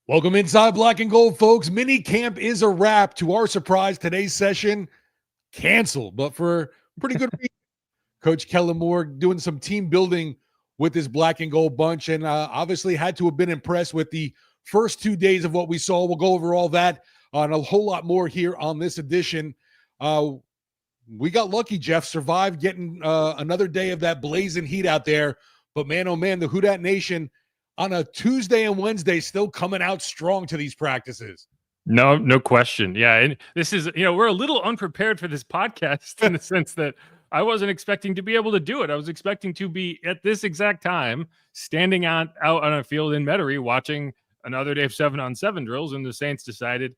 Welcome inside Black and Gold, folks. Minicamp is a wrap. To our surprise, today's session canceled, but for pretty good reason. Coach Kellen Moore doing some team building with this Black and Gold bunch, and obviously had to have been impressed with the first 2 days of what we saw. We'll go over all that and a whole lot more here on this edition. We got lucky, Jeff. Survived getting another day of that blazing heat out there. But man, oh man, the Who Dat Nation on a Tuesday and Wednesday still coming out strong to these practices. No question. Yeah. And this is, we're a little unprepared for this podcast in the sense that I wasn't expecting to be able to do it. I was expecting to be at this exact time standing out on a field in Metairie watching another day of 7-on-7 drills, and the Saints decided,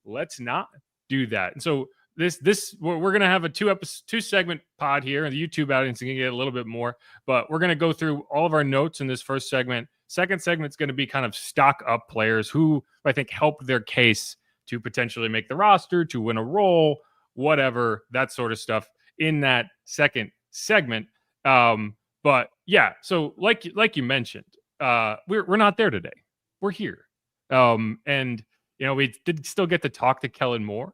let's not do that. And so we're going to have a two segment pod here, and the YouTube audience can get a little bit more, but we're going to go through all of our notes in this first segment. Second segment is going to be kind of stock up players who I think helped their case to potentially make the roster, to win a role, whatever, that sort of stuff in that second segment. But yeah, so like you mentioned, we're not there today. We're here. And we did still get to talk to Kellen Moore.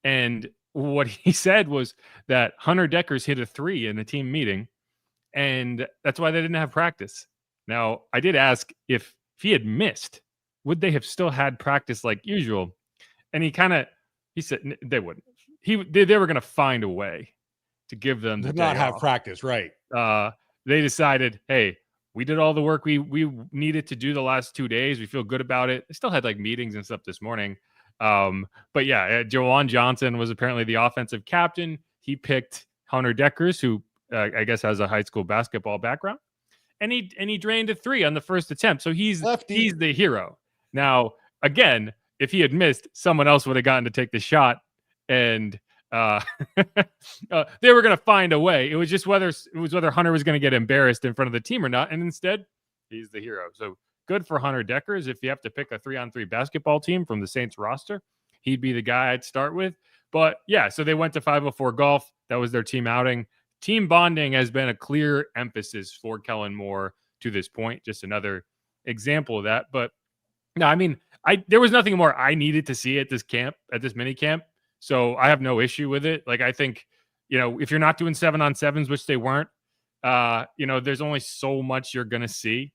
And what he said was that Hunter Dekkers hit a 3 in the team meeting, and that's why they didn't have practice. Now, I did ask if he had missed, would they have still had practice like usual? And he said they wouldn't. They were going to find a way to give them the Did day not have off. practice, right? They decided, hey, we did all the work we needed to do the last 2 days. We feel good about it. They still had like meetings and stuff this morning. But yeah, Jawan Johnson was apparently the offensive captain. He picked Hunter Dekkers, who I guess has a high school basketball background. And he drained a 3 on the first attempt. So he's the hero. Now, again, if he had missed, someone else would have gotten to take the shot, and they were going to find a way. It was just whether Hunter was going to get embarrassed in front of the team or not. And instead, he's the hero. So good for Hunter Dekkers. If you have to pick a 3-on-3 basketball team from the Saints roster, he'd be the guy I'd start with. But yeah, so they went to 504 golf. That was their team outing. Team bonding has been a clear emphasis for Kellen Moore to this point. Just another example of that. But no, I mean, there was nothing more I needed to see at this mini camp. So I have no issue with it. Like, I think, if you're not doing 7-on-7s, which they weren't, there's only so much you're going to see.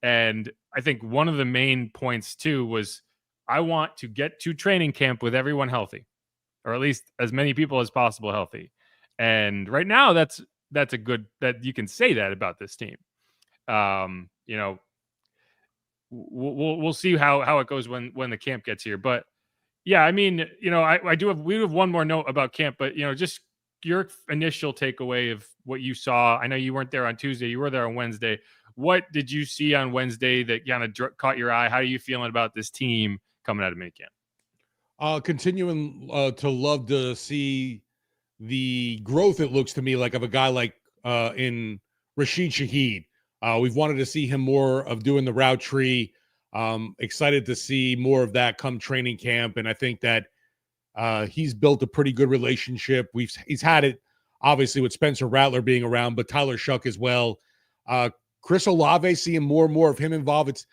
And I think one of the main points too was I want to get to training camp with everyone healthy, or at least as many people as possible healthy. And right now, that's a good that you can say that about this team. We'll see how it goes when the camp gets here. But yeah, I mean, we have one more note about camp, but just your initial takeaway of what you saw. I know you weren't there on Tuesday; you were there on Wednesday. What did you see on Wednesday that kind of caught your eye? How are you feeling about this team coming out of minicamp? Continuing to love to see the growth, it looks to me like, of a guy like in Rashid Shaheed. We've wanted to see him more of doing the route tree. Excited to see more of that come training camp. And I think that he's built a pretty good relationship. He's had it obviously with Spencer Rattler being around, but Tyler Shough as well. Chris Olave, seeing more and more of him involved. It's,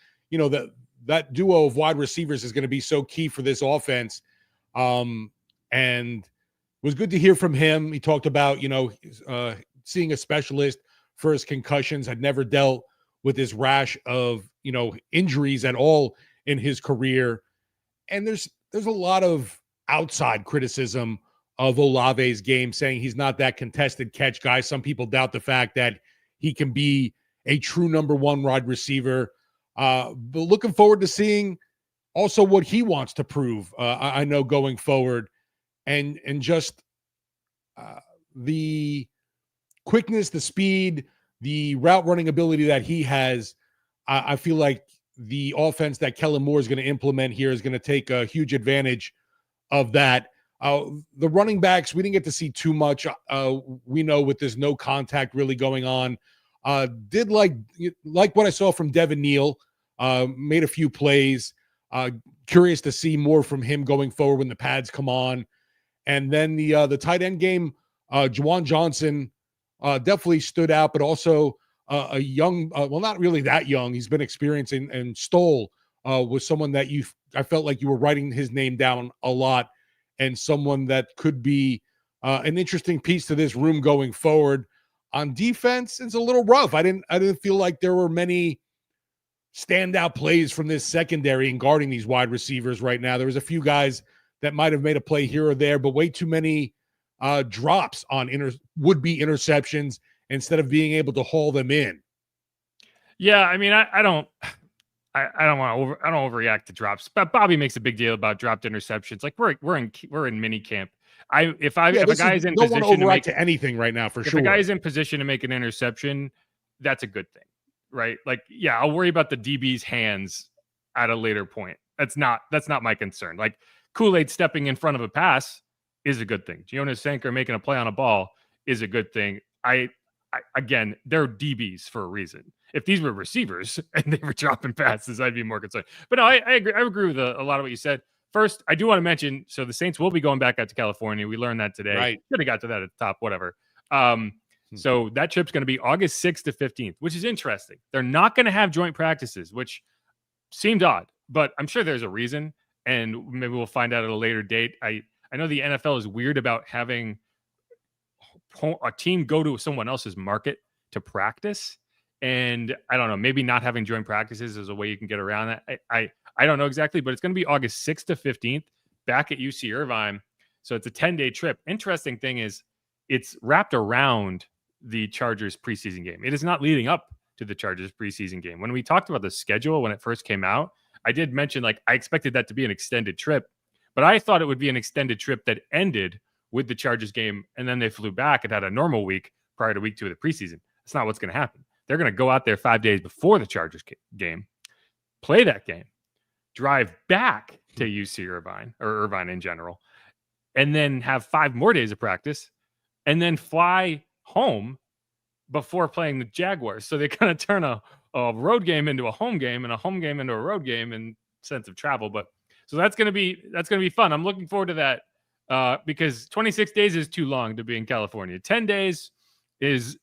that duo of wide receivers is going to be so key for this offense. And was good to hear from him. He talked about, seeing a specialist for his concussions, had never dealt with this rash of, injuries at all in his career. And there's a lot of outside criticism of Olave's game, saying he's not that contested catch guy. Some people doubt the fact that he can be a true number 1 wide receiver. But looking forward to seeing also what he wants to prove. I know going forward. And just the quickness, the speed, the route running ability that he has, I feel like the offense that Kellen Moore is going to implement here is going to take a huge advantage of that. The running backs, we didn't get to see too much. We know with this no contact really going on. Did like what I saw from Devin Neal, made a few plays. Curious to see more from him going forward when the pads come on. And then the tight end game, Jawan Johnson definitely stood out, but also a young, well, not really that young. He's been experienced and stole was someone that I felt like you were writing his name down a lot, and someone that could be an interesting piece to this room going forward. On defense, it's a little rough. I didn't feel like there were many standout plays from this secondary in guarding these wide receivers right now. There was a few guys that might have made a play here or there, but way too many drops on would-be interceptions instead of being able to haul them in. Yeah, I mean, I don't overreact to drops, but Bobby makes a big deal about dropped interceptions. Like we're in minicamp. If a guy's in position to make anything right now, if a guy's in position to make an interception, that's a good thing, right? Like, yeah, I'll worry about the DB's hands at a later point. That's not my concern. Like Kool-Aid stepping in front of a pass is a good thing. Jonas Sanker making a play on a ball is a good thing. Again, they're DBs for a reason. If these were receivers and they were dropping passes, I'd be more concerned. But no, I agree. I agree with a lot of what you said. First, I do want to mention, so the Saints will be going back out to California. We learned that today. Right. Should have got to that at the top, whatever. So that trip's going to be August 6th to 15th, which is interesting. They're not going to have joint practices, which seemed odd, but I'm sure there's a reason, and maybe we'll find out at a later date. I know the NFL is weird about having a team go to someone else's market to practice. And I don't know, maybe not having joint practices is a way you can get around that. I don't know exactly, but it's going to be August 6th to 15th back at UC Irvine. So it's a 10-day trip. Interesting thing is it's wrapped around the Chargers preseason game. It is not leading up to the Chargers preseason game. When we talked about the schedule when it first came out, I did mention like I expected that to be an extended trip, but I thought it would be an extended trip that ended with the Chargers game, and then they flew back and had a normal week prior to week 2 of the preseason. That's not what's going to happen. They're going to go out there 5 days before the Chargers game, play that game, drive back to UC Irvine, or Irvine in general, and then have 5 more days of practice, and then fly home before playing the Jaguars. So they kind of turn a road game into a home game and a home game into a road game in sense of travel. But so that's going to be fun. I'm looking forward to that because 26 days is too long to be in California. 10 days is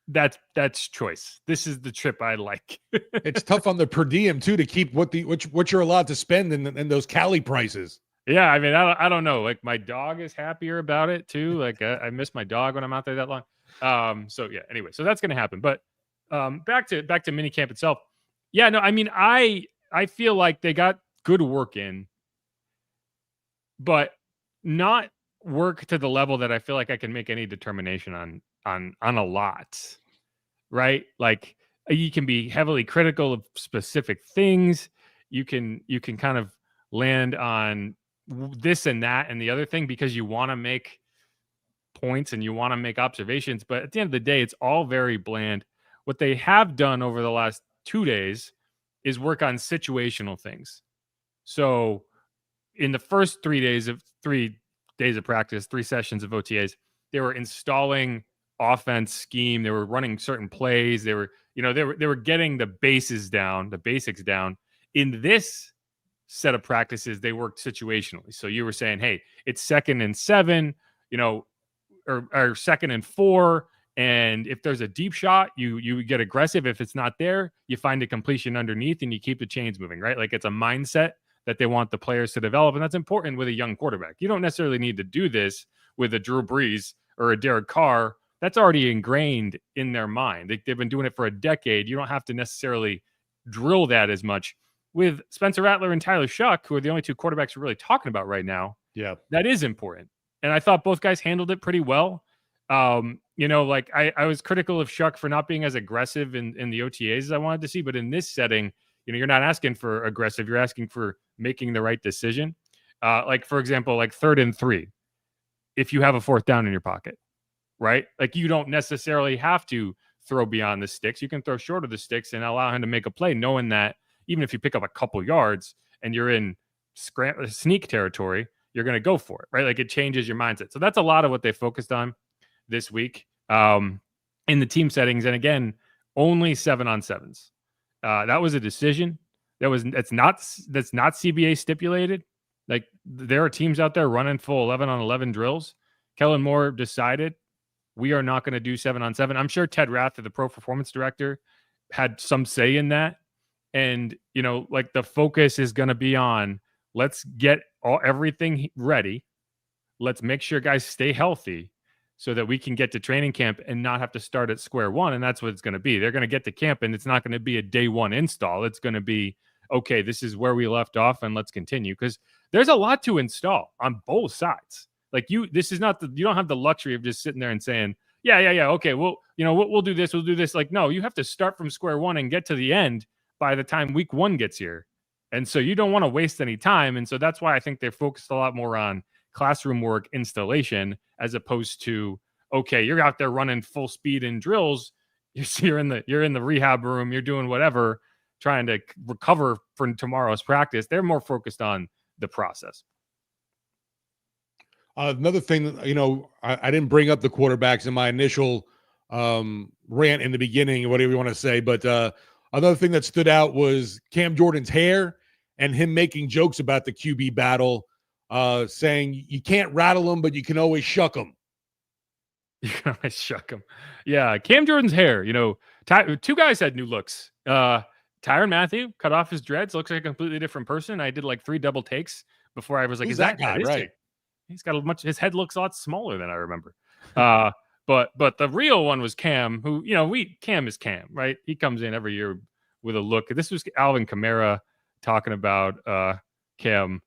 that's choice. This is the trip I like. It's tough on the per diem too to keep what you're allowed to spend in those Cali prices. Yeah, I mean, I don't know. Like my dog is happier about it too. Like I miss my dog when I'm out there that long. So yeah. Anyway, so that's going to happen. But back to minicamp itself. Yeah, no, I mean, I feel like they got good work in, but not work to the level that I feel like I can make any determination on a lot, right? Like you can be heavily critical of specific things. You can kind of land on this and that and the other thing because you want to make points and you want to make observations. But at the end of the day, it's all very bland. What they have done over the last 2 days is work on situational things. So in the first 3 days of practice, 3 sessions of OTAs, they were installing offense scheme. They were running certain plays. They were getting the basics down. In this set of practices, they worked situationally. So you were saying, hey, it's 2nd and 7, or 2nd and 4. And if there's a deep shot, you get aggressive. If it's not there, you find a completion underneath and you keep the chains moving, right? Like it's a mindset that they want the players to develop. And that's important with a young quarterback. You don't necessarily need to do this with a Drew Brees or a Derek Carr. That's already ingrained in their mind. They've been doing it for a decade. You don't have to necessarily drill that as much. With Spencer Rattler and Tyler Shough, who are the only 2 quarterbacks we're really talking about right now, yeah, that is important. And I thought both guys handled it pretty well. Like I was critical of Shough for not being as aggressive in the OTAs as I wanted to see. But in this setting, you're not asking for aggressive. You're asking for making the right decision. Like, for example, like 3rd and 3, if you have a 4th down in your pocket, right? Like you don't necessarily have to throw beyond the sticks. You can throw short of the sticks and allow him to make a play, knowing that even if you pick up a couple yards and you're in sneak territory, you're going to go for it, right? Like it changes your mindset. So that's a lot of what they focused on this week in the team settings. And again, only 7-on-7s. That was a decision. That's not CBA stipulated. Like there are teams out there running full 11-on-11 drills. Kellen Moore decided we are not going to do 7-on-7. I'm sure Ted Rath, the pro performance director, had some say in that. And, like the focus is going to be on, let's get everything ready. Let's make sure guys stay healthy so that we can get to training camp and not have to start at square one. And that's what it's going to be. They're going to get to camp and it's not going to be a day one install. It's going to be, okay, this is where we left off and let's continue. Because there's a lot to install on both sides. Like this is not you don't have the luxury of just sitting there and saying, yeah. Okay, well, we'll do this. We'll do this. Like, no, you have to start from square one and get to the end by the time week one gets here. And so you don't want to waste any time. And so that's why I think they're focused a lot more on classroom work installation as opposed to, okay, you're out there running full speed in drills. You're in the rehab room. You're doing whatever, trying to recover for tomorrow's practice. They're more focused on the process. Another thing, I didn't bring up the quarterbacks in my initial rant in the beginning, whatever you want to say, but another thing that stood out was Cam Jordan's hair and him making jokes about the QB battle, saying you can't rattle them, but you can always shuck them. You can always shuck them. Yeah, Cam Jordan's hair, two guys had new looks. Tyrann Mathieu cut off his dreads, looks like a completely different person. I did like 3 double takes before I was like, Who's is that guy? Right. He's got his head looks a lot smaller than I remember. But the real one was Cam, who, Cam is Cam, right? He comes in every year with a look. This was Alvin Kamara talking about Cam.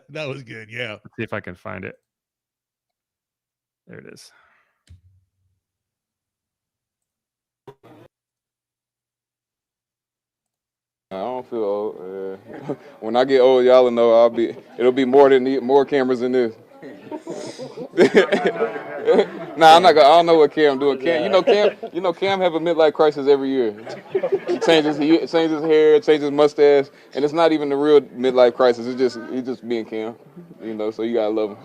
That was good. Yeah. Let's see if I can find it. There it is. I don't feel old. When I get old, y'all will know it'll be more cameras than this. Nah, I'm not gonna. I don't know what Cam doing. Cam have a midlife crisis every year. He changes his hair, changes his mustache, and it's not even the real midlife crisis. He's just being Cam, So you gotta love him.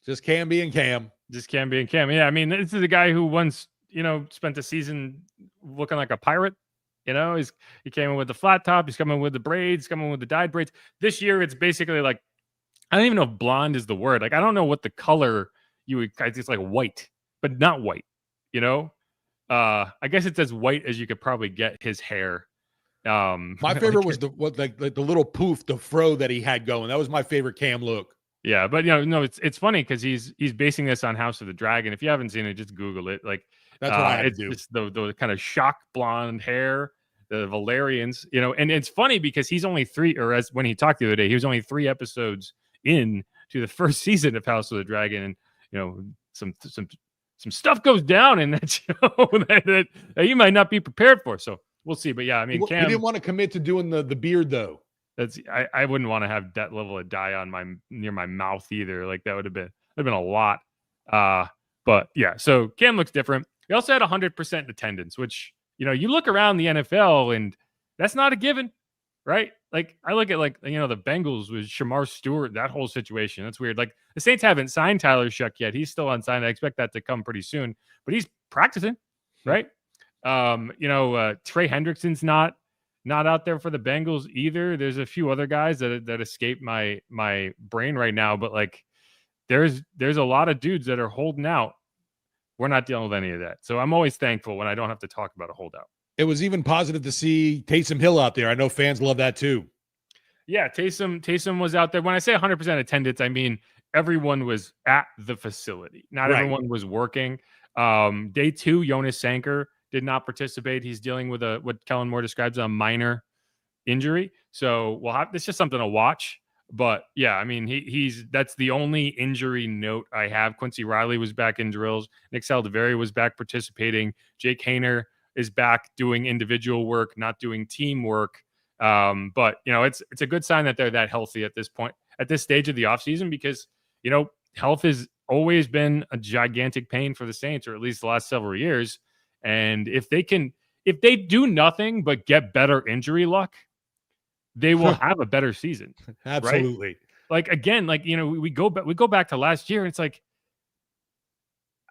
Just Cam being Cam. Just Cam being Cam. Yeah, I mean, this is a guy who once spent a season looking like a pirate. He came in with the flat top. He's coming with the braids, coming with the dyed braids. This year, it's basically like, I don't even know if blonde is the word. Like, I don't know what the color it's like white, but not white, I guess it's as white as you could probably get his hair. My favorite was the little poof, the fro that he had going. That was my favorite Cam look. Yeah, but no, it's funny because he's basing this on House of the Dragon. If you haven't seen it, just Google it. Like, that's what I had to do. It's the kind of shock blonde hair, the Valerians, and it's funny because he's only 3, or as when he talked the other day, he was only 3 episodes in to the first season of House of the Dragon, and some stuff goes down in that show that you might not be prepared for. So we'll see. But yeah, I mean, Cam, he didn't want to commit to doing the beard though. I wouldn't want to have that level of dye on near my mouth either. Like that would have been a lot. But yeah, so Cam looks different. He also had 100% attendance, which, you look around the NFL and that's not a given, right? Like I look at the Bengals with Shamar Stewart, that whole situation. That's weird. Like the Saints haven't signed Tyler Shough yet. He's still unsigned. I expect that to come pretty soon, but he's practicing, right? Trey Hendrickson's not out there for the Bengals either. There's a few other guys that escape my brain right now, but like there's a lot of dudes that are holding out. We're not dealing with any of that. So I'm always thankful when I don't have to talk about a holdout. It was even positive to see Taysom Hill out there. I know fans love that too. Yeah, Taysom was out there. When I say 100% attendance, I mean everyone was at the facility. Not everyone was working. Day 2, Jonas Sanker did not participate. He's dealing with what Kellen Moore describes as a minor injury. So it's just something to watch. But yeah, I mean, that's the only injury note I have. Quincy Riley was back in drills. Nick Saldiveri was back participating. Jake Haener is back doing individual work, not doing team work. But it's a good sign that they're that healthy at this point, at this stage of the offseason, because health has always been a gigantic pain for the Saints, or at least the last several years. And if they do nothing but get better injury luck, they will have a better season. Absolutely. Right? Like, again, we go back to last year. And it's like,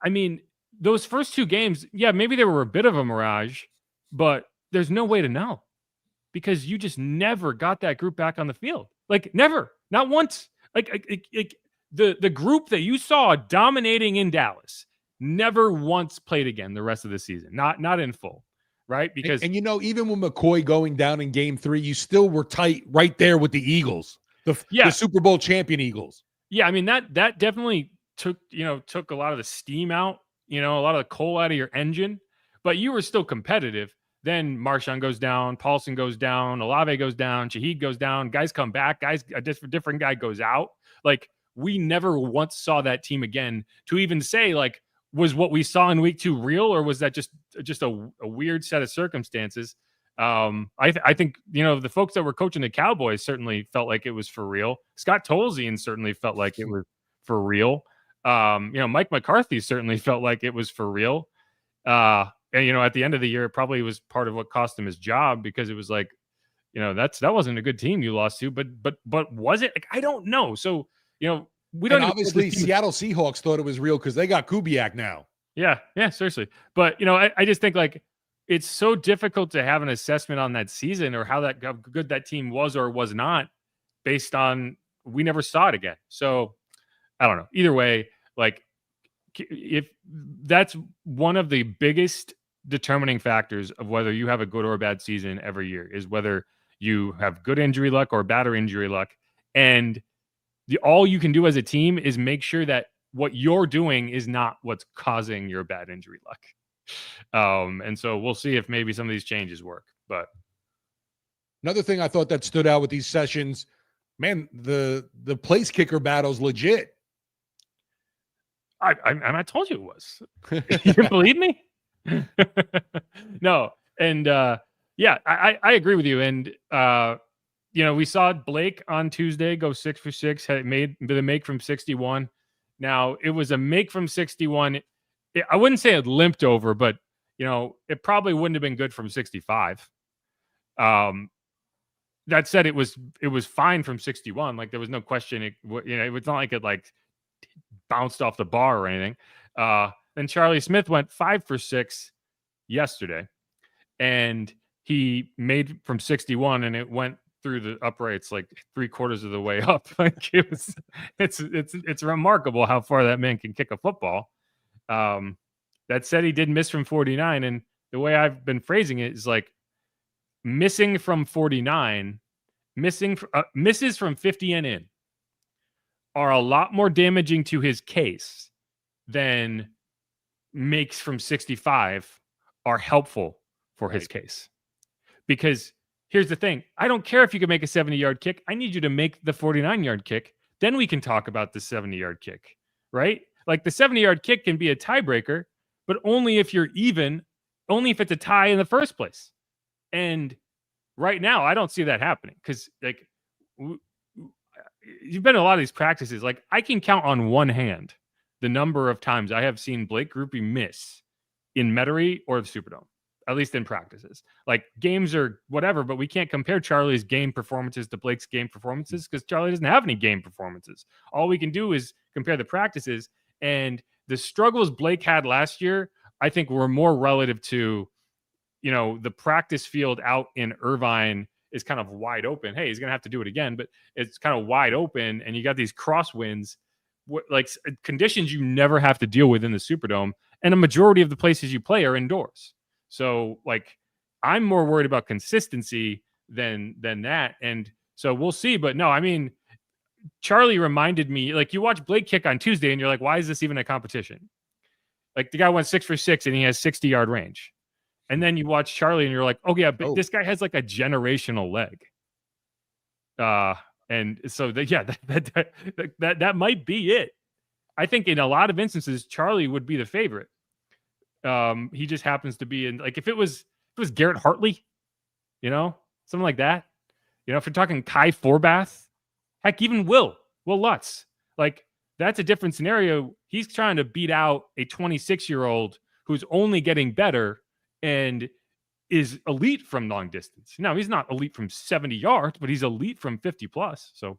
I mean, those first 2 games, yeah, maybe they were a bit of a mirage, but there's no way to know because you just never got that group back on the field. Like, never, not once. Like the group that you saw dominating in Dallas never once played again the rest of the season. Not in full, right? Because and even with McCoy going down in game 3, you still were tight right there with the Eagles, the Super Bowl champion Eagles. Yeah, I mean that definitely took a lot of the steam out, a lot of the coal out of your engine, but you were still competitive. Then Marshawn goes down, Paulson goes down, Olave goes down, Shaheed goes down, guys come back, a different guy goes out. Like, we never once saw that team again to even say, like, was what we saw in week 2 real, or was that just a weird set of circumstances? I think, the folks that were coaching the Cowboys certainly felt like it was for real. Scott Tolzien certainly felt like it was for real. Mike McCarthy certainly felt like it was for real. And, at the end of the year, it probably was part of what cost him his job, because it was like, that wasn't a good team you lost to, but was it? Like, I don't know. So, we don't. And obviously, Seattle Seahawks thought it was real because they got Kubiak now. Yeah, seriously. But, I just think, like, it's so difficult to have an assessment on that season or how good that team was or was not based on we never saw it again. So I don't know. Either way, like, if that's one of the biggest determining factors of whether you have a good or a bad season every year, is whether you have good injury luck or bad injury luck. And all you can do as a team is make sure that what you're doing is not what's causing your bad injury luck. And so we'll see if maybe some of these changes work. But another thing I thought that stood out with these sessions, man, the place kicker battle's legit. I told you it was. You didn't believe me? No. And I agree with you. And we saw Blake on Tuesday go 6 for 6, had made the make from 61. Now, it was a make from 61. I wouldn't say it limped over, but it probably wouldn't have been good from 65. That said, it was fine from 61. Like, there was no question. It was not like it like bounced off the bar or anything. Then Charlie Smith went 5 for 6 yesterday, and he made from 61, and it went through the uprights like 3/4 of the way up. Like, it's remarkable how far that man can kick a football. That said, he did miss from 49, and the way I've been phrasing it is like, missing from 49, misses from 50 and in are a lot more damaging to his case than makes from 65 are helpful for his case. Because here's the thing. I don't care if you can make a 70-yard kick. I need you to make the 49-yard kick. Then we can talk about the 70-yard kick, right? Like, the 70-yard kick can be a tiebreaker, but only if you're even, only if it's a tie in the first place. And right now, I don't see that happening, because, like, you've been to a lot of these practices. Like, I can count on one hand the number of times I have seen Blake Grupe miss in Metairie or the Superdome, at least in practices. Like, games are whatever, but we can't compare Charlie's game performances to Blake's game performances, because Charlie doesn't have any game performances. All we can do is compare the practices, and the struggles Blake had last year, I think, were more relative to, the practice field out in Irvine is kind of wide open. Hey, he's going to have to do it again, but it's kind of wide open, and you got these crosswinds, like conditions you never have to deal with in the Superdome, and a majority of the places you play are indoors. So, like, I'm more worried about consistency than that, and so we'll see. But no, I mean, Charlie reminded me, like, you watch Blake kick on Tuesday, and you're like, why is this even a competition? Like, the guy went 6 for 6, and he has 60-yard range. And then you watch Charlie, and you're like, oh yeah, but this guy has like a generational leg. And so that might be it. I think in a lot of instances, Charlie would be the favorite. He just happens to be in, like, if it was Garrett Hartley, something like that. If you're talking Kai Forbath, heck, even Will Lutz, like, that's a different scenario. He's trying to beat out a 26-year-old who's only getting better and is elite from long distance. Now, he's not elite from 70 yards, but he's elite from 50 plus. So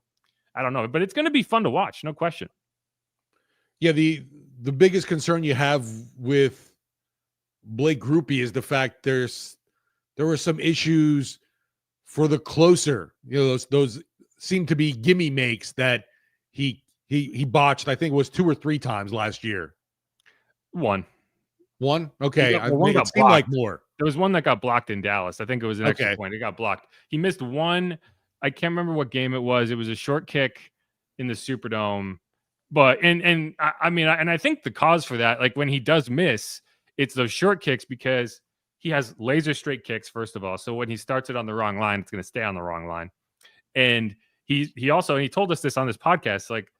I don't know, but it's going to be fun to watch. No question. Yeah. The biggest concern you have with Blake Grupe is the fact there were some issues for the closer, those seem to be gimme makes that he botched. I think it was 2 or 3 times last year. One. Okay. One It got seemed like blocked. more. There was one that got blocked in Dallas. I think it was an extra Okay. point. It got blocked. He missed one. I can't remember what game it was. It was a short kick in the Superdome. But and I think the cause for that, like when he does miss, it's those short kicks because he has laser straight kicks, first of all. So when he starts it on the wrong line, it's going to stay on the wrong line. And he also, and he told us this on this podcast, like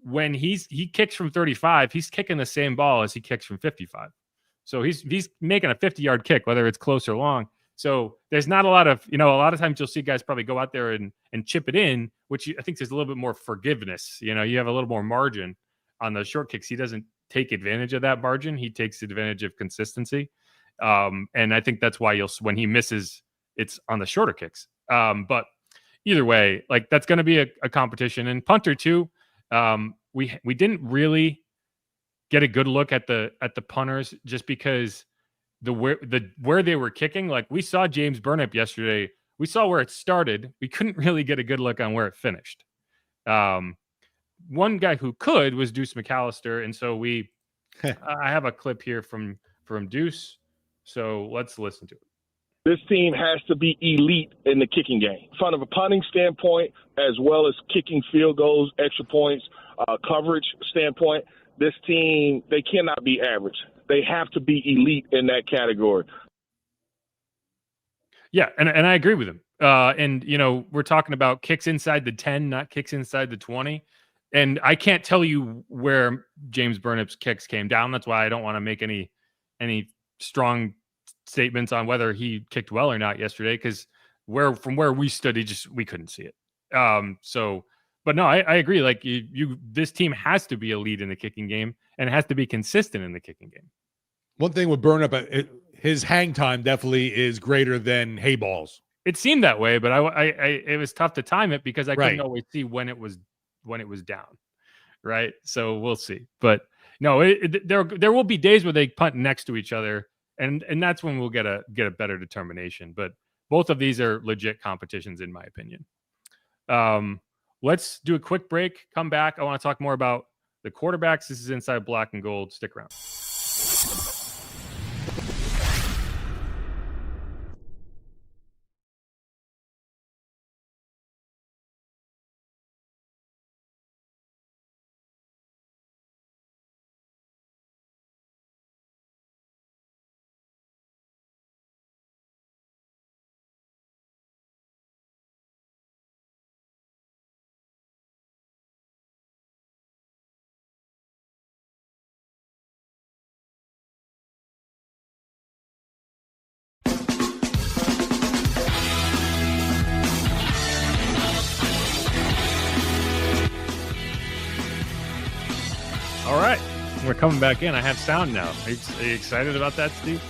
when he kicks from 35, he's kicking the same ball as he kicks from 55. So he's making a 50-yard kick, whether it's close or long. So there's not a lot of, a lot of times you'll see guys probably go out there and chip it in, which I think there's a little bit more forgiveness. You have a little more margin on those short kicks. He doesn't take advantage of that margin. He takes advantage of consistency. And I think that's why when he misses, it's on the shorter kicks. But either way, like that's going to be a competition. And punter too, we didn't really get a good look at the punters just because where they were kicking. Like we saw James Burnip yesterday. We saw where it started. We couldn't really get a good look on where it finished. One guy who could was Deuce McAllister, and so I have a clip here from Deuce. So let's listen to it. This team has to be elite in the kicking game, from a punting standpoint, as well as kicking field goals, extra points, coverage standpoint. This team, they cannot be average. They have to be elite in that category. Yeah, and I agree with him. And, we're talking about kicks inside the 10, not kicks inside the 20. And I can't tell you where James Burnip's kicks came down. That's why I don't want to make any strong statements on whether he kicked well or not yesterday, because from where we stood, we couldn't see it. But no, I agree. Like this team has to be elite in the kicking game, and it has to be consistent in the kicking game. One thing with Burnip, his hang time definitely is greater than hay balls. It seemed that way, but it was tough to time it because I couldn't always see when it was down. Right. So we'll see. But no, there will be days where they punt next to each other, and that's when we'll get a better determination. But both of these are legit competitions, in my opinion. Let's do a quick break. Come back. I want to talk more about the quarterbacks. This is Inside Black and Gold. Stick around. All right, we're coming back in. I have sound now. Are you excited about that, Steve?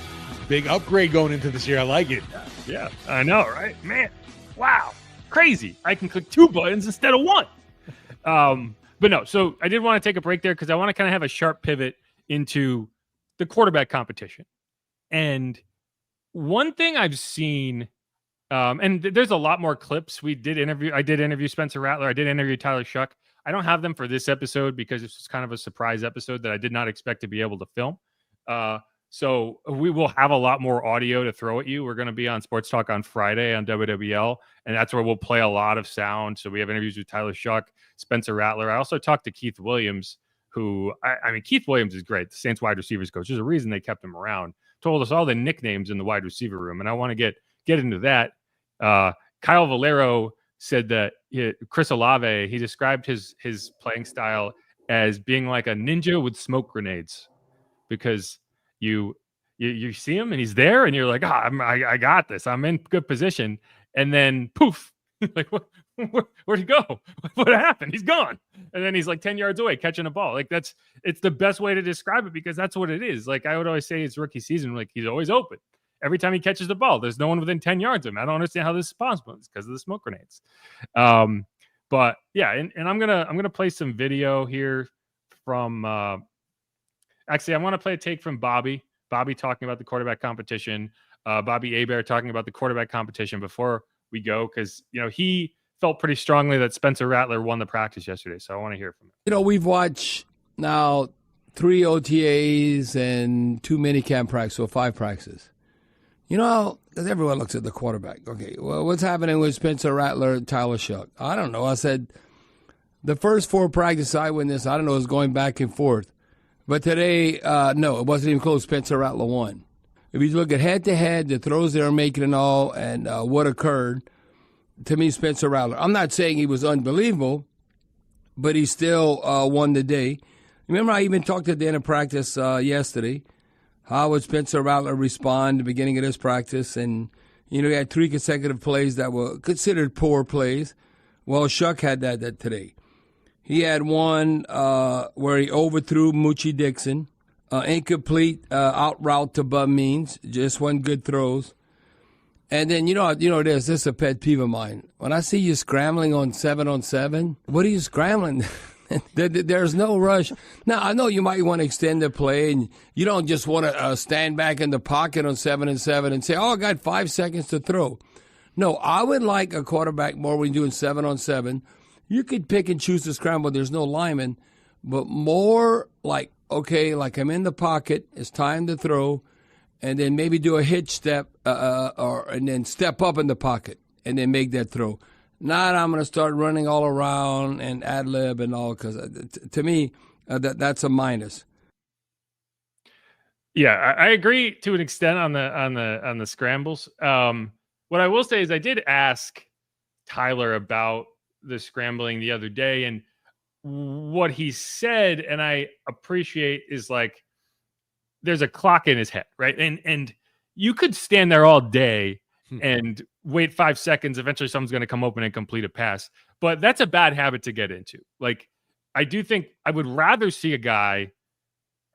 Big upgrade going into this year. I like it. Yeah, I know, right? Man, wow, crazy. I can click 2 buttons instead of 1. But no, so I did want to take a break there because I want to kind of have a sharp pivot into the quarterback competition. And one thing I've seen, and there's a lot more clips. I did interview Spencer Rattler. I did interview Tyler Shough. I don't have them for this episode because it's kind of a surprise episode that I did not expect to be able to film. So we will have a lot more audio to throw at you. We're going to be on Sports Talk on Friday on WWL, and that's where we'll play a lot of sound. So we have interviews with Tyler Shough, Spencer Rattler. I also talked to Keith Williams, who, I mean, Keith Williams is great. The Saints wide receivers coach. There's a reason they kept him around. Told us all the nicknames in the wide receiver room, and I want to get into that. Kyle Valero said that Chris Olave, he described his playing style as being like a ninja with smoke grenades, because you see him and he's there and you're like, I got this. I'm in good position. And then poof, like where'd he go? What happened? He's gone. And then he's like 10 yards away catching a ball. Like it's the best way to describe it, because that's what it is. Like I would always say it's rookie season. Like he's always open. Every time he catches the ball, there's no one within 10 yards of him. I don't understand how this is possible. It's because of the smoke grenades. But yeah, and I'm gonna play some video here from. Actually, I want to play a take from Bobby talking about the quarterback competition. Bobby Hebert talking about the quarterback competition before we go, because he felt pretty strongly that Spencer Rattler won the practice yesterday. So I want to hear from him. We've watched now 3 OTAs and 2 minicamp practices, so 5 practices. You know, because everyone looks at the quarterback. Okay, well, what's happening with Spencer Rattler and Tyler Shough? I don't know. I said the first 4 practices I witnessed, I don't know, it was going back and forth. But today, no, it wasn't even close. Spencer Rattler won. If you look at head-to-head, the throws they were making and all, and what occurred, to me, Spencer Rattler. I'm not saying he was unbelievable, but he still won the day. Remember, I even talked at the end of practice yesterday. How would Spencer Rattler respond at the beginning of this practice? And, you know, he had 3 consecutive plays that were considered poor plays. Well, Shough had that today. He had one where he overthrew Moochie Dixon, incomplete out route to Bum Means, just one good throws. And then, this is a pet peeve of mine. When I see you scrambling on 7-on-7, what are you scrambling? There's no rush. Now, I know you might want to extend the play, and you don't just want to stand back in the pocket on 7-on-7 and say, I got 5 seconds to throw. No, I would like a quarterback more when you're doing 7-on-7. You could pick and choose to scramble. There's no lineman. But more like, okay, like I'm in the pocket. It's time to throw. And then maybe do a hitch step and then step up in the pocket and then make that throw. Not I'm going to start running all around and ad-lib and all, because to me, that's a minus. Yeah, I agree to an extent on the scrambles. What I will say is I did ask Tyler about the scrambling the other day, and what he said, and I appreciate, is like there's a clock in his head, right? And you could stand there all day and wait 5 seconds. Eventually someone's going to come open and complete a pass. But that's a bad habit to get into. Like, I do think I would rather see a guy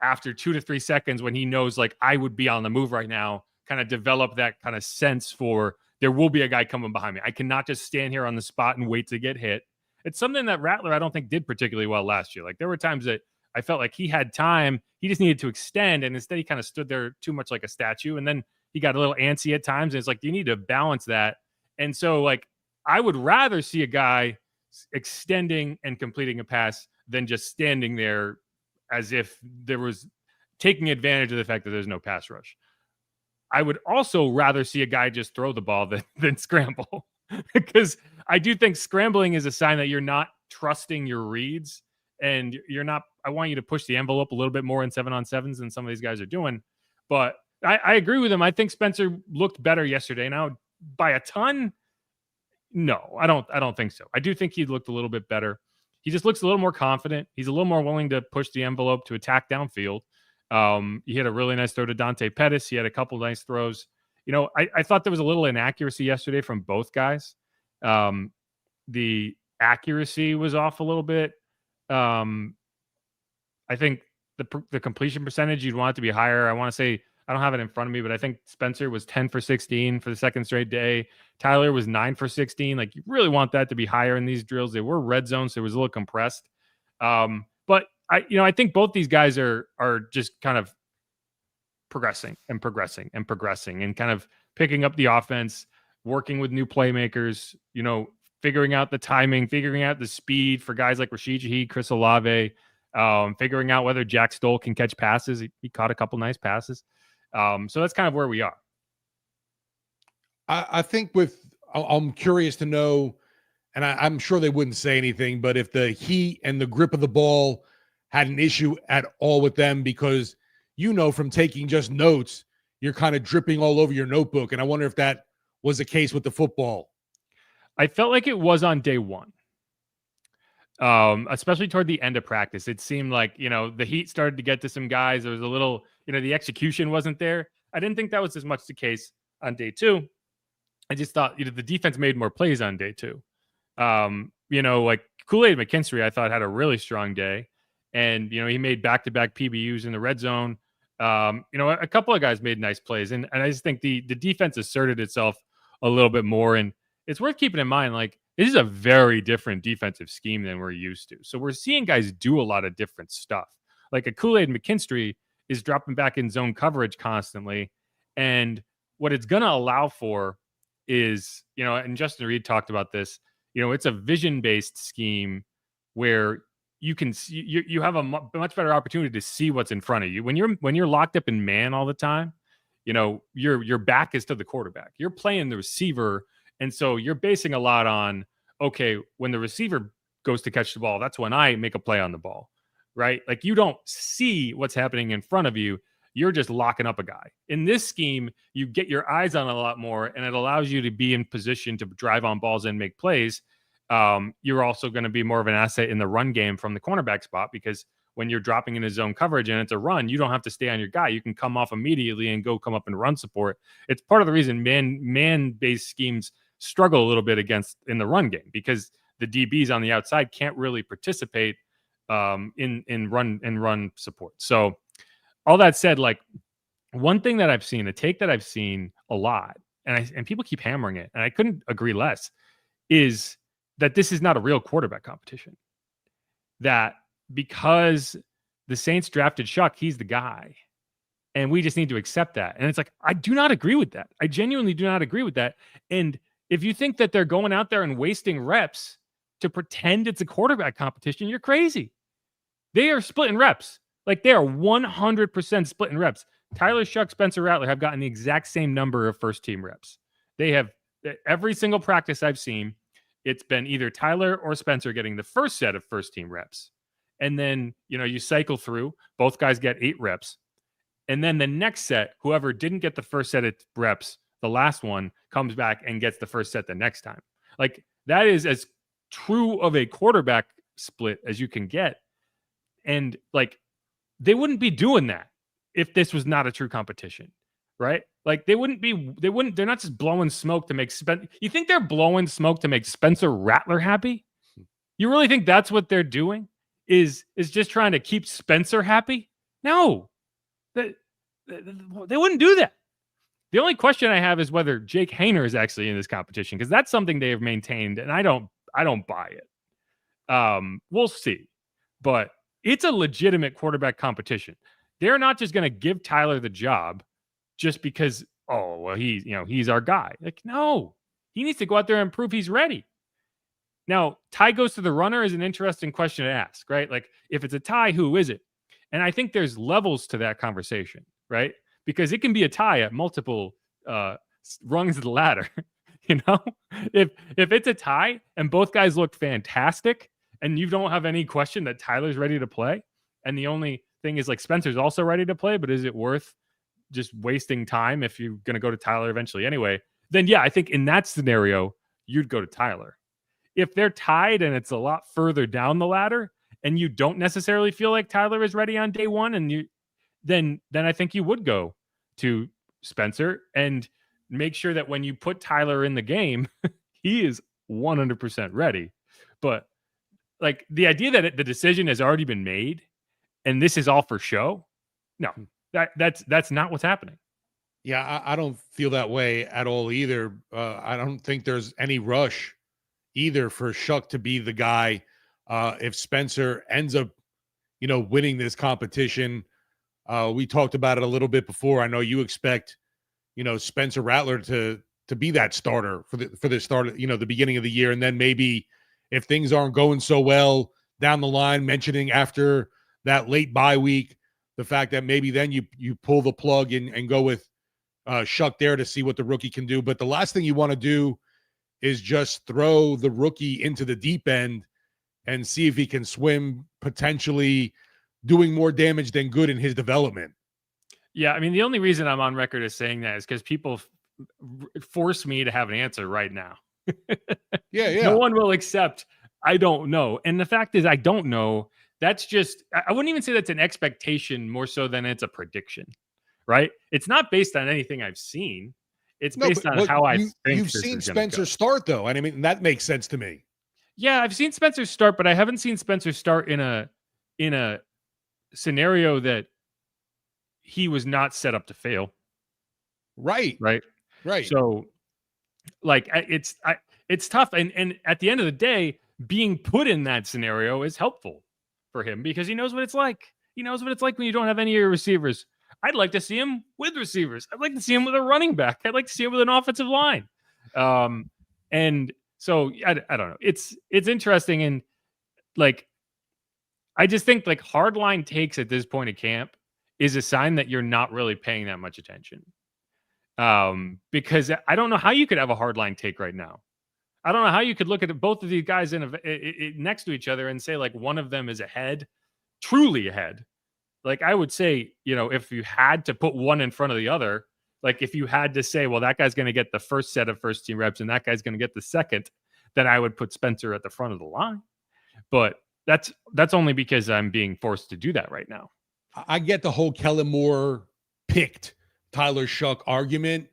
after 2 to 3 seconds, when he knows, like, I would be on the move right now, kind of develop that kind of sense for there will be a guy coming behind me. I cannot just stand here on the spot and wait to get hit. It's something that Rattler, I don't think, did particularly well last year. Like, there were times that I felt like he had time. He just needed to extend, and instead he kind of stood there too much like a statue. And then he got a little antsy at times. And it's like, you need to balance that. And so, like, I would rather see a guy extending and completing a pass than just standing there as if there was taking advantage of the fact that there's no pass rush. I would also rather see a guy just throw the ball than scramble, because I do think scrambling is a sign that you're not trusting your reads, and you're not. I want you to push the envelope a little bit more in 7-on-7s than some of these guys are doing. But I agree with him. I think Spencer looked better yesterday. Now, by a ton, no, I don't think so. I do think he looked a little bit better. He just looks a little more confident. He's a little more willing to push the envelope, to attack downfield. He had a really nice throw to Dante Pettis. He had a couple nice throws. You know, I thought there was a little inaccuracy yesterday from both guys. The accuracy was off a little bit. I think the completion percentage, you'd want it to be higher. I want to say, I don't have it in front of me, but I think Spencer was 10 for 16 for the second straight day. Tyler was 9 for 16. Like, you really want that to be higher in these drills. They were red zone, so it was a little compressed. But I think both these guys are just kind of progressing and kind of picking up the offense, working with new playmakers, figuring out the timing, figuring out the speed for guys like Rashid, Shaheed, Chris Olave, figuring out whether Jack Stoll can catch passes. He caught a couple nice passes. So that's kind of where we are. I think I'm curious to know, and I'm sure they wouldn't say anything, but if the heat and the grip of the ball had an issue at all with them, because from taking just notes, you're kind of dripping all over your notebook. And I wonder if that was the case with the football. I felt like it was on day one. Especially toward the end of practice. It seemed like, the heat started to get to some guys. There was a little, the execution wasn't there. I didn't think that was as much the case on day two. I just thought, the defense made more plays on day two. Like Kool-Aid McKinstry, I thought, had a really strong day. And, he made back-to-back PBUs in the red zone. A couple of guys made nice plays. And I just think the defense asserted itself a little bit more. And it's worth keeping in mind, like, this is a very different defensive scheme than we're used to. So we're seeing guys do a lot of different stuff. Like a Kool-Aid McKinstry is dropping back in zone coverage constantly. And what it's going to allow for is, and Justin Reed talked about this, it's a vision-based scheme where you can see, you have a much better opportunity to see what's in front of you. When you're locked up in man all the time, your back is to the quarterback. You're playing the receiver, and so you're basing a lot on, okay, when the receiver goes to catch the ball, that's when I make a play on the ball, right? Like, you don't see what's happening in front of you. You're just locking up a guy. In this scheme, you get your eyes on a lot more, and it allows you to be in position to drive on balls and make plays. You're also going to be more of an asset in the run game from the cornerback spot, because when you're dropping into zone coverage and it's a run, you don't have to stay on your guy. You can come off immediately and come up and run support. It's part of the reason man-based schemes struggle a little bit in the run game, because the DBs on the outside can't really participate in run support. So all that said, like, one thing that I've seen, a take that I've seen a lot, and people keep hammering it, and I couldn't agree less, is that this is not a real quarterback competition. That because the Saints drafted Shough, he's the guy. And we just need to accept that. And it's like, I do not agree with that. I genuinely do not agree with that. And if you think that they're going out there and wasting reps to pretend it's a quarterback competition, you're crazy. They are splitting reps. Like, they are 100% splitting reps. Tyler Shough, Spencer Rattler have gotten the exact same number of first team reps. They have, every single practice I've seen, it's been either Tyler or Spencer getting the first set of first team reps. And then, you cycle through, both guys get 8 reps. And then the next set, whoever didn't get the first set of reps, the last one, comes back and gets the first set the next time. Like, that is as true of a quarterback split as you can get. And, like, they wouldn't be doing that if this was not a true competition, right? Like, they're not just blowing smoke to make you think they're blowing smoke to make Spencer Rattler happy? You really think that's what they're doing? Is just trying to keep Spencer happy? No, they wouldn't do that. The only question I have is whether Jake Haener is actually in this competition, because that's something they have maintained, and I don't buy it. We'll see, but it's a legitimate quarterback competition. They're not just going to give Tyler the job just because, oh, well, he's our guy. Like, no, he needs to go out there and prove he's ready. Now, tie goes to the runner is an interesting question to ask, right? Like, if it's a tie, who is it? And I think there's levels to that conversation, right? Because it can be a tie at multiple rungs of the ladder. If it's a tie and both guys look fantastic and you don't have any question that Tyler's ready to play, and the only thing is, like, Spencer's also ready to play, but is it worth just wasting time if you're going to go to Tyler eventually anyway? Then yeah, I think in that scenario, you'd go to Tyler. If they're tied and it's a lot further down the ladder and you don't necessarily feel like Tyler is ready on day one, and then I think you would go to Spencer and make sure that when you put Tyler in the game, he is 100% ready. But, like, the idea that the decision has already been made and this is all for show, no, that's not what's happening. Yeah, I don't feel that way at all either. I don't think there's any rush either for Shough to be the guy. If Spencer ends up, winning this competition, we talked about it a little bit before. I know you expect, Spencer Rattler to be that starter for the start of, the beginning of the year. And then maybe if things aren't going so well down the line, mentioning after that late bye week, the fact that maybe then you pull the plug and go with Shough there to see what the rookie can do. But the last thing you want to do is just throw the rookie into the deep end and see if he can swim, potentially doing more damage than good in his development. Yeah, I mean, the only reason I'm on record as saying that is because people force me to have an answer right now. Yeah. No one will accept, I don't know. And the fact is, I don't know. That's just, I wouldn't even say that's an expectation more so than it's a prediction, right? It's not based on anything I've seen. It's based on how I think you've seen Spencer start, though. And I mean, that makes sense to me. Yeah, I've seen Spencer start, but I haven't seen Spencer start in a scenario that he was not set up to fail. Right. So, like, it's tough, and at the end of the day, being put in that scenario is helpful for him because he knows what it's like. He knows what it's like when you don't have any of your receivers. I'd like to see him with receivers. I'd like to see him with a running back. I'd like to see him with an offensive line. And so I don't know. It's interesting. And, like, I just think like hardline takes at this point of camp is a sign that you're not really paying that much attention. Because I don't know how you could have a hardline take right now. I don't know how you could look at both of these guys next to each other and say like one of them is ahead, truly ahead. Like I would say, if you had to put one in front of the other, like if you had to say, well, that guy's going to get the first set of first team reps and that guy's going to get the second, then I would put Spencer at the front of the line. But that's only because I'm being forced to do that right now. I get the whole Kellen Moore picked Tyler Shough argument,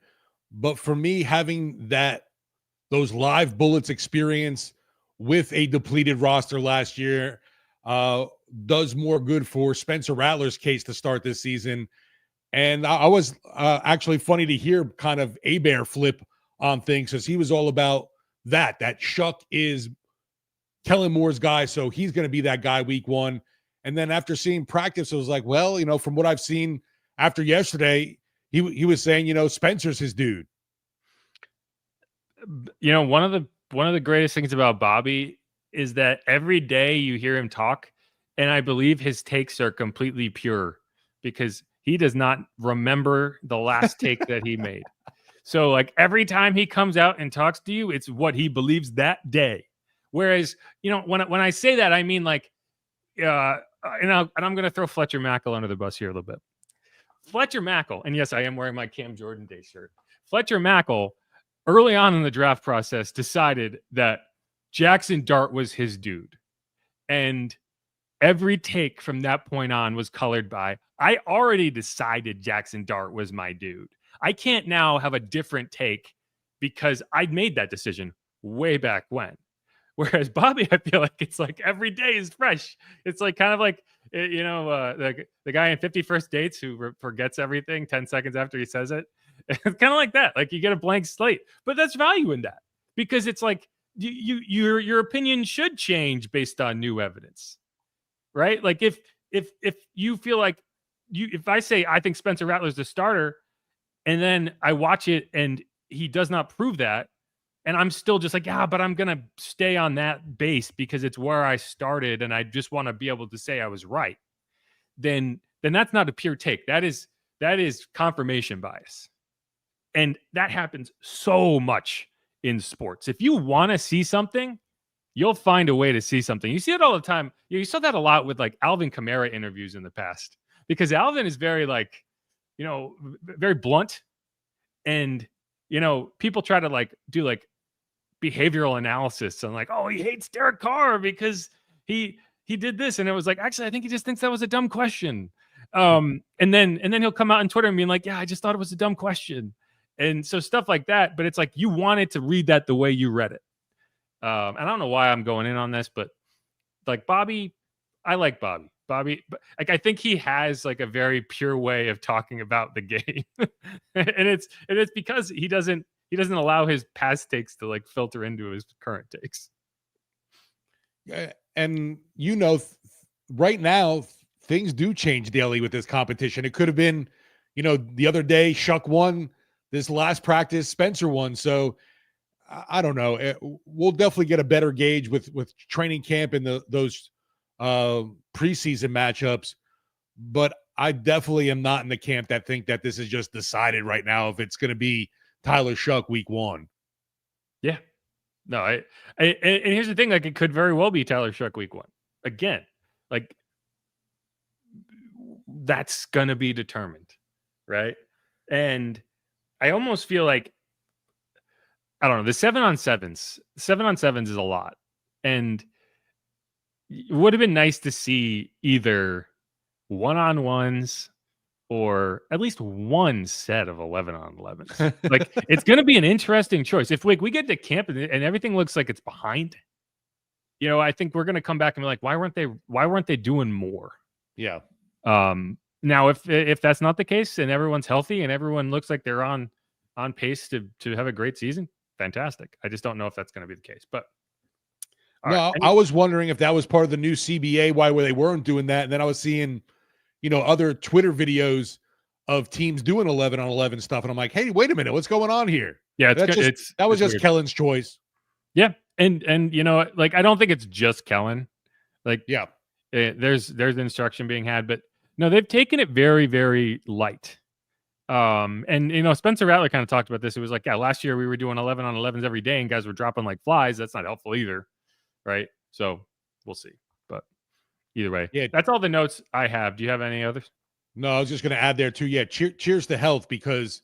but for me, having those live bullets experience with a depleted roster last year does more good for Spencer Rattler's case to start this season. And I was actually funny to hear kind of Bear flip on things because he was all about that Shough is Kellen Moore's guy, so he's going to be that guy week one. And then after seeing practice, it was like, well, from what I've seen after yesterday, he was saying, Spencer's his dude. One of the greatest things about Bobby is that every day you hear him talk, and I believe his takes are completely pure because he does not remember the last take that he made. So like every time he comes out and talks to you, it's what he believes that day. Whereas, when I say that, I mean like, and I'm going to throw Fletcher Mackel under the bus here a little bit. Fletcher Mackel, and yes, I am wearing my Cam Jordan Day shirt. Fletcher Mackel, early on in the draft process, decided that Jackson Dart was his dude. And every take from that point on was colored by, I already decided Jackson Dart was my dude. I can't now have a different take because I'd made that decision way back when. Whereas Bobby, I feel like it's like every day is fresh. It's like kind of like, the guy in 50 First Dates who forgets everything 10 seconds after he says it. It's kind of like that. Like you get a blank slate, but that's value in that because it's like your opinion should change based on new evidence, right? Like if you feel like if I say I think Spencer Rattler's the starter, and then I watch it and he does not prove that. And I'm still just like, yeah, but I'm going to stay on that base because it's where I started and I just want to be able to say I was right. Then that's not a pure take. That is confirmation bias. And that happens so much in sports. If you want to see something, you'll find a way to see something. You see it all the time. You saw that a lot with like Alvin Kamara interviews in the past because Alvin is very like, very blunt. And, people try to like do like behavioral analysis and like, oh, he hates Derek Carr because he did this. And it was like, actually, I think he just thinks that was a dumb question. And then he'll come out on Twitter and be like, yeah, I just thought it was a dumb question. And so stuff like that. But it's like, you wanted to read that the way you read it. And I don't know why I'm going in on this, but like Bobby, I like Bobby. Like I think he has like a very pure way of talking about the game. and it's because he doesn't allow his past takes to like filter into his current takes. Yeah, and right now things do change daily with this competition. It could have been, the other day Shough won, this last practice Spencer won. So I don't know. We'll definitely get a better gauge with training camp and those preseason matchups. But I definitely am not in the camp that think that this is just decided right now if it's going to be Tyler Shough week one. Yeah. No, and here's the thing, like it could very well be Tyler Shough week one. Again, like that's gonna be determined, right? And I almost feel like I don't know, the 7-on-7s is a lot. And it would have been nice to see either 1-on-1s or at least one set of 11-on-11s. Like it's going to be an interesting choice. If we get to camp and everything looks like it's behind, I think we're going to come back and be like, why weren't they doing more? Yeah. Now if that's not the case and everyone's healthy and everyone looks like they're on pace to have a great season, fantastic. I just don't know if that's going to be the case, but no, I was wondering if that was part of the new CBA, why they weren't doing that. And then I was seeing, other Twitter videos of teams doing 11-on-11 stuff. And I'm like, hey, wait a minute, what's going on here? Yeah, that was just weird. Kellen's choice. Yeah. And like, I don't think it's just Kellen. Like, yeah, There's instruction being had, but no, they've taken it very, very light. And Spencer Rattler kind of talked about this. It was like, yeah, last year we were doing 11 on 11s every day and guys were dropping like flies. That's not helpful either. Right. So we'll see. But either way, yeah, that's all the notes I have. Do you have any others? No, I was just going to add there too. Yeah. Cheers to health, because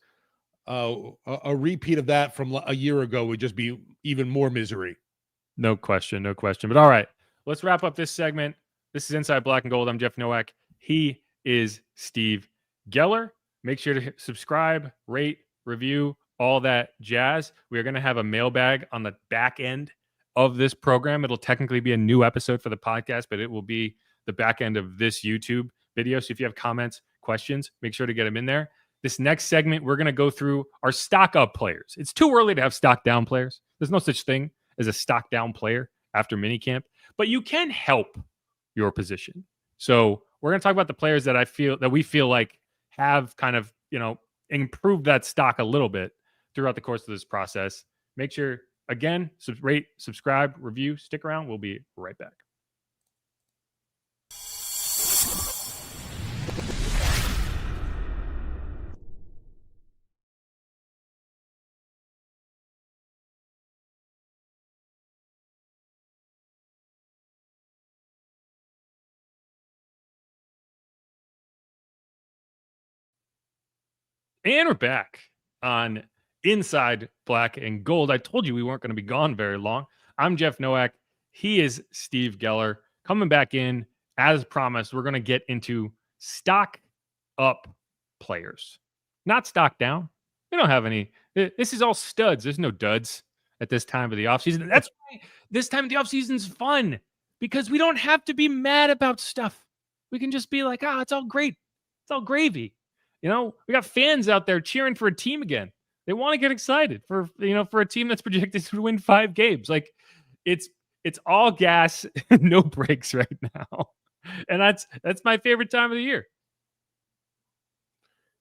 a repeat of that from a year ago would just be even more misery. No question. But all right, let's wrap up this segment. This is Inside Black and Gold. I'm Jeff Nowak. He is Steve Geller. Make sure to subscribe, rate, review, all that jazz. We are going to have a mailbag on the back end of this program. It'll technically be a new episode for the podcast, but it will be the back end of this YouTube video. So if you have comments, questions, make sure to get them in there. This next segment, we're going to go through our stock up players. It's too early to have stock down players. There's no such thing as a stock down player after minicamp, but you can help your position. So we're going to talk about the players that we feel like have kind of, improved that stock a little bit throughout the course of this process. Make sure, again, rate, subscribe, review, stick around. We'll be right back. And we're back on Inside Black and Gold. I told you we weren't going to be gone very long. I'm Jeff Nowak. He is Steve Geller. Coming back in, as promised, we're going to get into stock up players, not stock down. We don't have any. This is all studs. There's no duds at this time of the offseason. That's why this time of the offseason is fun, because we don't have to be mad about stuff. We can just be like, it's all great. It's all gravy. We got fans out there cheering for a team again. They want to get excited for a team that's projected to win 5 games. Like it's all gas, no brakes right now. And that's my favorite time of the year.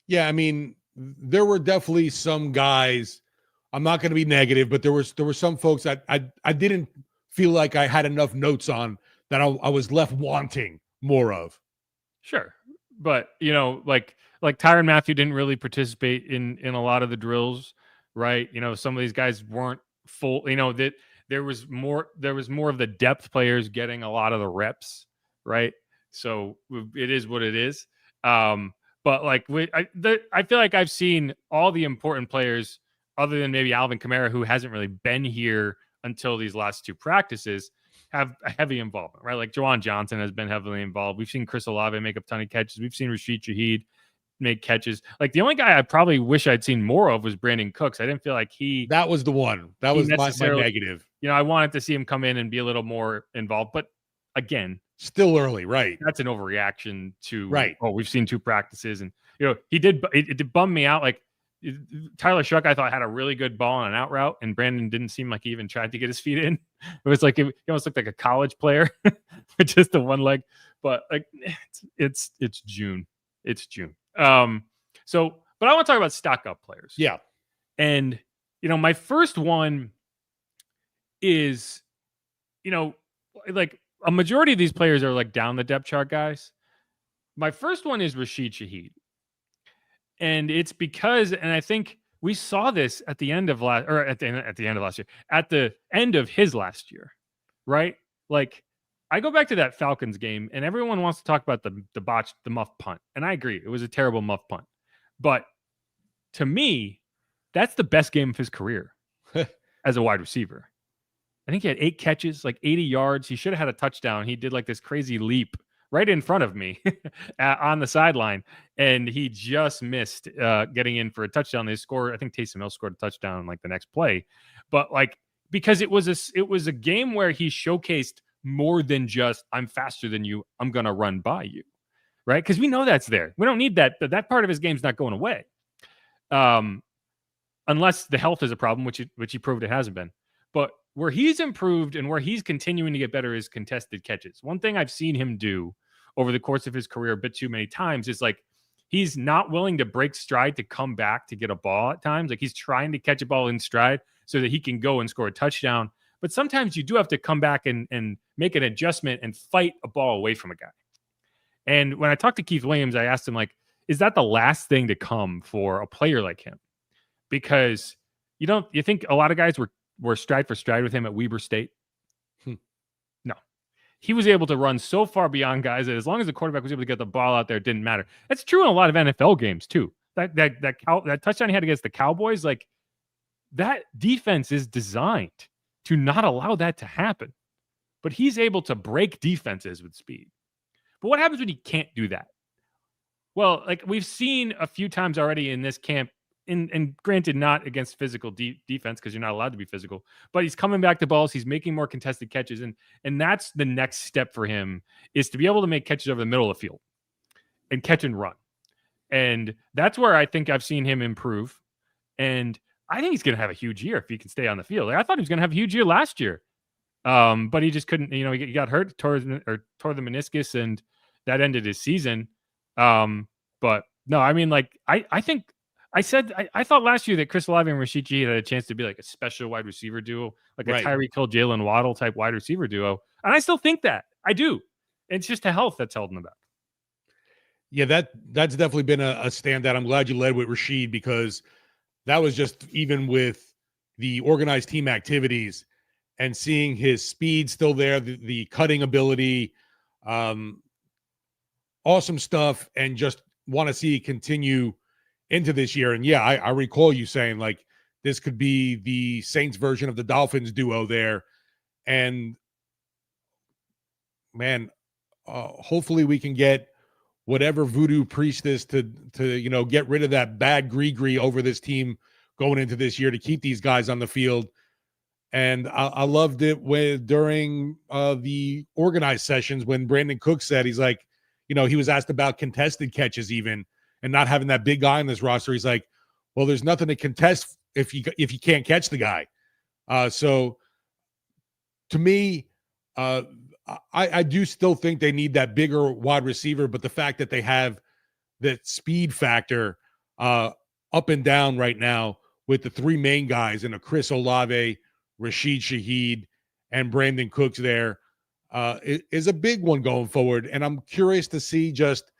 Yeah, I mean, there were definitely some guys. I'm not going to be negative, but there were some folks that I didn't feel like I had enough notes on that I was left wanting more of. Sure. But, like Tyrann Mathieu didn't really participate in a lot of the drills, right? Some of these guys weren't full, that there was more of the depth players getting a lot of the reps, right? So it is what it is. But I feel like I've seen all the important players, other than maybe Alvin Kamara, who hasn't really been here until these last 2 practices, have a heavy involvement, right? Like Juwan Johnson has been heavily involved. We've seen Chris Olave make a ton of catches. We've seen Rashid Shaheed make catches. Like the only guy I probably wish I'd seen more of was Brandon Cooks. I didn't feel like that was the one. That was my negative. I wanted to see him come in and be a little more involved. But again, still early, right? That's an overreaction to, right. Oh, we've seen 2 practices. And, it did bum me out. Like Tyler Shough, I thought, had a really good ball on an out route, and Brandon didn't seem like he even tried to get his feet in. It was like he almost looked like a college player with just the one leg. But like it's June. It's June. But I want to talk about stock up players. Yeah. And my first one is, like a majority of these players are like down the depth chart guys. My first one is Rashid Shaheed. And it's because, and I think we saw this at the end of at the end of last year, at the end of his last year, right? Like I go back to that Falcons game, and everyone wants to talk about the muff punt. And I agree. It was a terrible muff punt. But to me, that's the best game of his career as a wide receiver. I think he had 8 catches, like 80 yards. He should have had a touchdown. He did like this crazy leap right in front of me on the sideline, and he just missed getting in for a touchdown. They scored. I think Taysom Hill scored a touchdown like the next play. But like, because it was a game where he showcased more than just, I'm faster than you, I'm going to run by you, right? Because we know that's there. We don't need that. That part of his game's not going away. Unless the health is a problem, which he proved it hasn't been. But where he's improved and where he's continuing to get better is contested catches. One thing I've seen him do over the course of his career a bit too many times is like, he's not willing to break stride to come back to get a ball at times. Like he's trying to catch a ball in stride so that he can go and score a touchdown. but sometimes you do have to come back and make an adjustment and fight a ball away from a guy. And when I talked to Keith Williams, I asked him, like, is that the last thing to come for a player like him? Because you think a lot of guys were stride for stride with him at Weber State? No. He was able to run so far beyond guys that as long as the quarterback was able to get the ball out there, it didn't matter. That's true in a lot of NFL games too. That touchdown he had against the Cowboys, like, that defense is designed to not allow that to happen. But he's able to break defenses with speed. But what happens when he can't do that? Well, like we've seen a few times already in this camp, and granted, not against physical defense because you're not allowed to be physical, but he's coming back to balls. He's making more contested catches. And that's the next step for him, is to be able to make catches over the middle of the field and catch and run. And that's where I think I've seen him improve. And I think he's going to have a huge year if he can stay on the field. Like, I thought he was going to have a huge year last year. But he just couldn't, he got hurt, tore the meniscus, and that ended his season. But no, I mean, like, I think I thought last year that Chris Olave and Rashid had a chance to be like a special wide receiver duo, like a Tyreek Hill, Jalen Waddle type wide receiver duo. And I still think that. I do. It's just the health that's held him back. Yeah, that's definitely been a standout. I'm glad you led with Rashid, because that was just, even with the organized team activities and seeing his speed still there, the cutting ability, awesome stuff, and just want to see it continue into this year. And yeah, I recall you saying, like, this could be the Saints version of the Dolphins duo there. And man, hopefully we can get whatever voodoo priestess to get rid of that bad gree over this team going into this year, to keep these guys on the field. And I loved it during the organized sessions when Brandon Cook said, he's like, he was asked about contested catches even, and not having that big guy in this roster. He's like, well, there's nothing to contest if you can't catch the guy. So to me, I do still think they need that bigger wide receiver, but the fact that they have that speed factor up and down right now with the three main guys and a Chris Olave, Rashid Shaheed, and Brandon Cooks there is a big one going forward. And I'm curious to see just